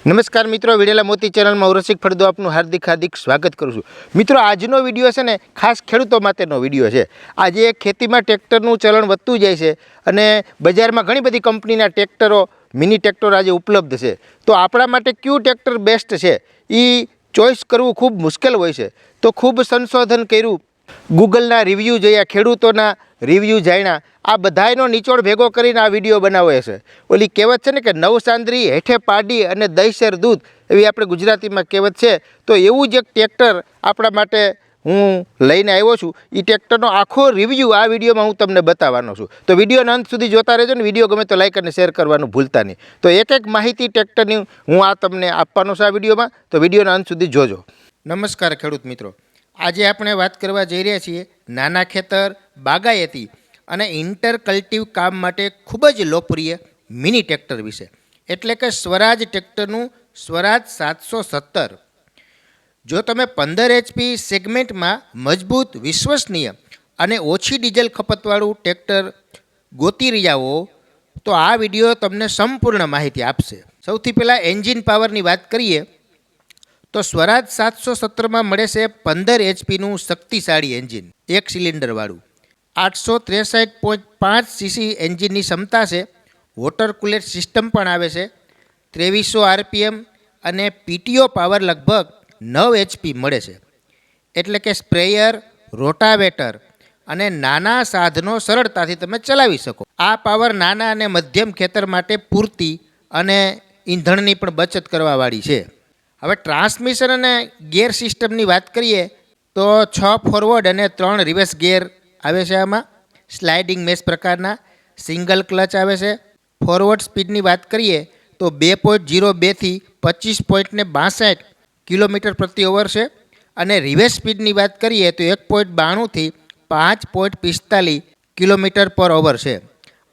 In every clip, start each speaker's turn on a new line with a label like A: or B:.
A: નમસ્કાર મિત્રો, વિડેલા મોતી ચેનલમાં હું રસિક ફળદુ આપનું હાર્દિક સ્વાગત કરું છું। મિત્રો, આજનો વિડીયો છે ને ખાસ ખેડૂતો માટેનો વિડીયો છે। આજે ખેતીમાં ટ્રેક્ટરનું ચલણ વધતું જાય છે અને બજારમાં ઘણી બધી કંપનીના ટ્રેક્ટરો, મિની ટ્રેક્ટર આજે ઉપલબ્ધ છે। તો આપણા માટે કયું ટ્રેક્ટર બેસ્ટ છે એ ચોઈસ કરવું ખૂબ મુશ્કેલ હોય છે। તો ખૂબ સંશોધન કર્યું, ગૂગલના રિવ્યૂ જોયા, ખેડૂતોના રિવ્યૂ જાણ્યા, આ બધાયનો નિચોડ ભેગો કરીને આ વિડીયો બનાવે છે। ઓલી કહેવત છે ને કે નવસાંદ્રી હેઠે પાડી અને દહીસર દૂધ, એવી આપણે ગુજરાતીમાં કહેવત છે। તો એવું જ એક ટ્રેક્ટર આપણા માટે હું લઈને આવ્યો છું। એ ટ્રેક્ટરનો આખો રિવ્યૂ આ વિડીયોમાં હું તમને બતાવવાનો છું। તો વિડીયોના અંત સુધી જોતા રહેજો ને વિડીયો ગમે તો લાઈક અને શેર કરવાનું ભૂલતા નહીં। તો એક માહિતી ટ્રેક્ટરની હું આ તમને આપવાનો છું આ વિડીયોમાં, તો વિડીયોના અંત સુધી જોજો। નમસ્કાર ખેડૂત મિત્રો, આજે આપણે વાત કરવા જઈ રહ્યા છીએ નાના ખેતર, બાગાયતી અને ઇન્ટરકલ્ટિવ કામ માટે ખૂબ જ લોકપ્રિય મિની ટ્રેક્ટર વિશે, એટલે કે સ્વરાજ ટ્રેક્ટરનું સ્વરાજ 717। જો તમે 15 HP સેગમેન્ટમાં મજબૂત, વિશ્વસનીય અને ઓછી ડીઝલ ખપતવાળું ટ્રેક્ટર ગોતી રહ્યા હો તો આ વિડીયો તમને સંપૂર્ણ માહિતી આપશે। સૌથી પહેલાં એન્જિન પાવરની વાત કરીએ તો સ્વરાજ 717માં મળે છે 15 HPનું શક્તિશાળી એન્જિન, એક સિલિન્ડરવાળું। 863.5 cc એન્જિનની ક્ષમતા છે। વોટર કુલેટ સિસ્ટમ પણ આવે છે। 2300 RPM અને PTO પાવર લગભગ 9 HP મળે છે, એટલે કે સ્પ્રેયર, રોટાવેટર અને નાના સાધનો સરળતાથી તમે ચલાવી શકો। આ પાવર નાના અને મધ્યમ ખેતર માટે પૂરતી અને ઈંધણની પણ બચત કરવાવાળી છે। હવે ટ્રાન્સમિશન અને ગિયર સિસ્ટમની વાત કરીએ તો 6 ફોરવર્ડ અને 3 રિવર્સ ગિયર આવે છે। આમાં સ્લાઇડિંગ મેશ પ્રકારના સિંગલ ક્લચ આવે છે। ફોરવર્ડ સ્પીડની વાત કરીએ તો 2.02 થી 25.62 કિલોમીટર પ્રતિ અવર છે અને રિવર્સ સ્પીડની વાત કરીએ તો 1.92 થી 5.45 કિલોમીટર પર અવર છે।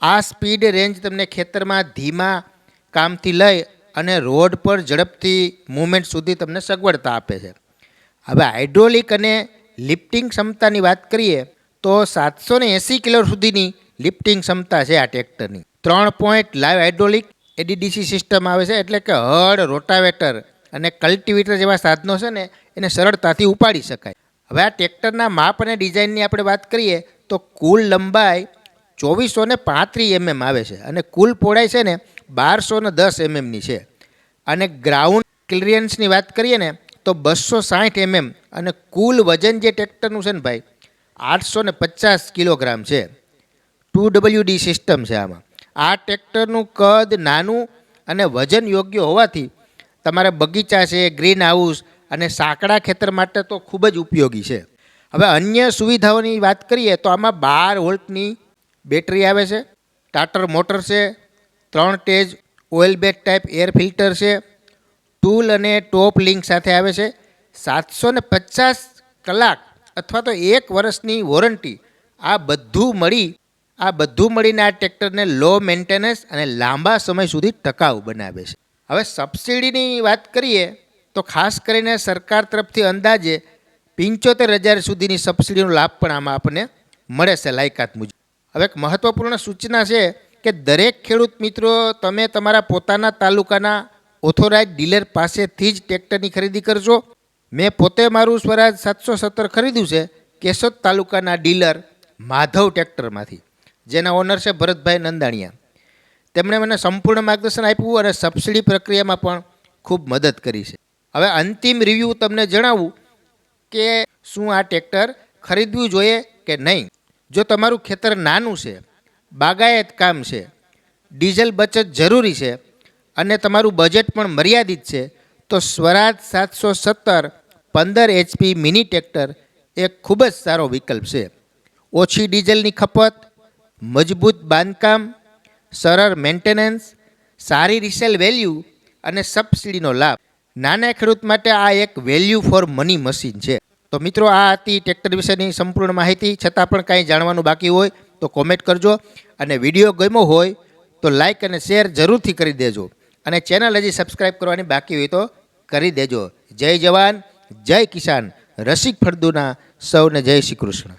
A: આ સ્પીડ રેન્જ તમને ખેતરમાં ધીમા કામથી લઈ અને રોડ પર ઝડપથી મૂવમેન્ટ સુધી તમને સગવડતા આપે છે। હવે હાઇડ્રોલિક અને લિફ્ટિંગ ક્ષમતાની વાત કરીએ તો 780 કિલો સુધીની લિફ્ટિંગ ક્ષમતા છે આ ટ્રેક્ટરની। 3 point live hydraulic ADDC system આવે છે, એટલે કે હળ, રોટાવેટર અને કલ્ટિવેટર જેવા સાધનો છે ને એને સરળતાથી ઉપાડી શકાય। હવે આ ટ્રેક્ટરના માપ અને ડિઝાઇનની આપણે વાત કરીએ તો કુલ લંબાઈ 2435 mm આવે છે અને કુલ પહોળાઈ છે ને 1210 mmની છે અને ગ્રાઉન્ડ ક્લિયરન્સની વાત કરીએ ને તો 260 mm અને કુલ વજન જે ટ્રેક્ટરનું છે ને ભાઈ 850 કિલોગ્રામ છે। 2WD સિસ્ટમ છે આમાં। આ ટ્રેક્ટરનું કદ નાનું અને વજન યોગ્ય હોવાથી તમારા બગીચા છે, ગ્રીન હાઉસ અને સાંકડા ખેતર માટે તો ખૂબ જ ઉપયોગી છે। હવે અન્ય સુવિધાઓની વાત કરીએ તો આમાં 12 વોલ્ટની બેટરી આવે છે, સ્ટાર્ટર મોટર છે, 3 stage oil bag type air filter છે, ટૂલ અને ટોપ લિંક સાથે આવે છે, 750 કલાક અથવા તો 1 વર્ષની વોરંટી। આ બધું મળીને આ ટ્રેક્ટરને લો મેન્ટેનન્સ અને લાંબા સમય સુધી ટકાઉ બનાવે છે। હવે સબસિડીની વાત કરીએ તો ખાસ કરીને સરકાર તરફથી અંદાજે 75,000 સુધીની સબસિડીનો લાભ પણ આમાં આપણને મળે છે લાયકાત મુજબ। હવે એક મહત્ત્વપૂર્ણ સૂચના છે કે દરેક ખેડૂત મિત્રો, તમે તમારા પોતાના તાલુકાના ઓથોરાઇઝ ડીલર પાસેથી જ ટ્રેક્ટરની ખરીદી કરજો। મેં પોતે મારું સ્વરાજ 717 ખરીદ્યું છે કેશોદ તાલુકાના ડીલર માધવ ટ્રેક્ટરમાંથી, જેના ઓનર છે ભરતભાઈ નંદાણીયા। તેમણે મને સંપૂર્ણ માર્ગદર્શન આપ્યું અને સબસિડી પ્રક્રિયામાં પણ ખૂબ મદદ કરી છે। હવે અંતિમ રિવ્યૂ તમને જણાવું કે શું આ ટ્રેક્ટર ખરીદવું જોઈએ કે નહીં। જો તમારું ખેતર નાનું છે, બાગાયત કામ છે, ડીઝલ બચત જરૂરી છે અને તમારું બજેટ પણ મર્યાદિત છે તો સ્વરાજ 717 15 HP મિની ટ્રેક્ટર એક ખૂબ જ સારો વિકલ્પ છે। ઓછી ડીઝલની ખપત, મજબૂત બાંધકામ, સરળ મેન્ટેનન્સ, સારી રિસેલ વેલ્યુ અને સબસિડીનો લાભ, નાના ખેડૂત માટે આ એક વેલ્યુ ફોર મની મશીન છે। તો મિત્રો, આ હતી ટ્રેક્ટર વિશેની સંપૂર્ણ માહિતી। છતાં પણ કાંઈ જાણવાનું બાકી હોય તો કોમેન્ટ કરજો અને વિડીયો ગમ્યો હોય તો લાઈક અને શેર જરૂરથી કરી દેજો અને ચેનલ હજી સબસ્ક્રાઈબ કરવાની બાકી હોય તો કરી દેજો। જય જવાન, જય કિસાન, રસિક ફળદુના સૌને જય શ્રી કૃષ્ણ।